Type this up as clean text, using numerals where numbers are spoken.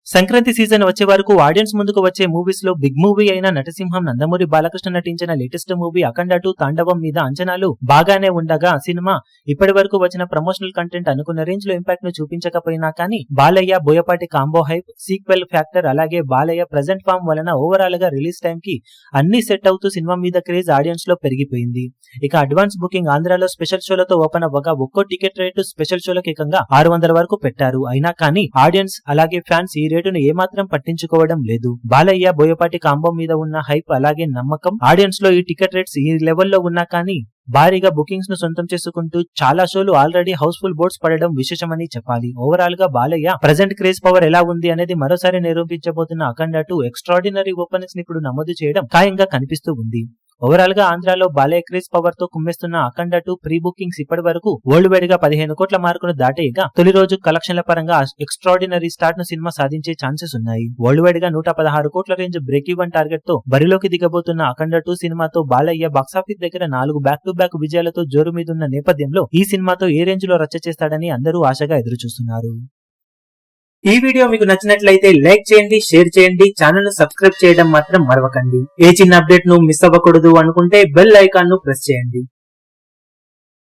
Sankranti season వచ్చే వరకు audience ముందుకు వచ్చే మూవీస్ లో బిగ్ మూవీ అయిన నటసింహం నందమూరి బాలకృష్ణ నటించిన లేటెస్ట్ మూవీ అఖండ 2 తాండవం మీద అంచనాలు బాగానే ఉండగా సినిమా ఇప్పటి వరకు వచ్చిన ప్రమోషనల్ కంటెంట్ అనుకున్న రేంజ్ లో ఇంపాక్ట్ ను చూపించకపోయినా కానీ Balayya Boyapati combo hype sequel factor అలాగే బాలయ్య ప్రెజెంట్ ఫామ్ వలన ఓవరాల్ గా రిలీజ్ టైం కి అన్ని సెట్ అవుతూ సినిమా మీద క్రేజ్ ఆడియన్స్ లో పెరిగిపోయింది. ఇక అడ్వాన్స్ బుకింగ్ ఆంధ్రాలో స్పెషల్ షోలతో ఓపెన్ అవ్వగా ఒక్కో టికెట్ రేటు స్పెషల్ షోలకు ఏకంగా 600 వరకు పెట్టారు. అయినా కానీ ఆడియన్స్ అలాగే ఫ్యాన్స్ ఈ రేటును ఏమాత్రం పట్టించుకోవడం లేదు. బాలయ్య బోయపాటి కాంబో మీద ఉన్న హైప్ అలాగే నమ్మకం ఆడియన్స్ లో ఈ టికెట్ రేట్స్ ఈ లెవెల్లో ఉన్నా కానీ భారీగా బుకింగ్స్ ను సొంతం చేసుకుంటూ చాలా షోలు ఆల్రెడీ హౌస్ఫుల్ బోర్డ్స్ పడడం విశేషమని చెప్పాలి. ఓవరాల్ గా బాలయ్య ప్రెజెంట్ క్రేజ్ పవర్ ఎలా ఉంది అనేది మరోసారి నిరూపించబోతున్న అఖండ 2 ఎక్స్ట్రాడినరీ ఓపెనింగ్స్ ని ఇప్పుడు నమోదు చేయడం ఖాయంగా కనిపిస్తూ ఉంది. ఓవరాల్ గా ఆంధ్రాలో బాలయ్య క్రేజ్ పవర్ తో కుమ్మేస్తున్న అఖండ 2 ప్రీ బుకింగ్స్ ఇప్పటి వరకు వరల్డ్ వైడ్ గా 15 కోట్ల మార్కును దాటేయగా తొలి రోజు కలెక్షన్ల పరంగా ఎక్స్ట్రాడినరీ స్టార్ట్ ను సినిమా సాధించే ఛాన్సెస్ ఉన్నాయి. వరల్డ్ వైడ్ గా 116 కోట్ల రేంజ్ బ్రేక్ ఈవెన్ టార్గెట్ తో బరిలోకి దిగబోతున్న అఖండ 2 సినిమాతో బాలయ్య బాక్సాఫీస్ దగ్గర 4 బ్యాక్ టు బ్యాక్ విజయాలతో జోరు మీదున్న నేపథ్యంలో ఈ సినిమాతో ఏ రేంజ్ లో రచ్చ చేస్తాడని అందరూ ఆశగా ఎదురు చూస్తున్నారు. ఈ వీడియో మీకు నచ్చినట్లయితే లైక్ చేయండి, షేర్ చేయండి, ఛానల్ ను సబ్స్క్రైబ్ చేయడం మాత్రం మరవకండి. ఏ చిన్న అప్డేట్ ను మిస్ అవ్వకూడదు అనుకుంటే బెల్ ఐకాన్ ను ప్రెస్ చేయండి.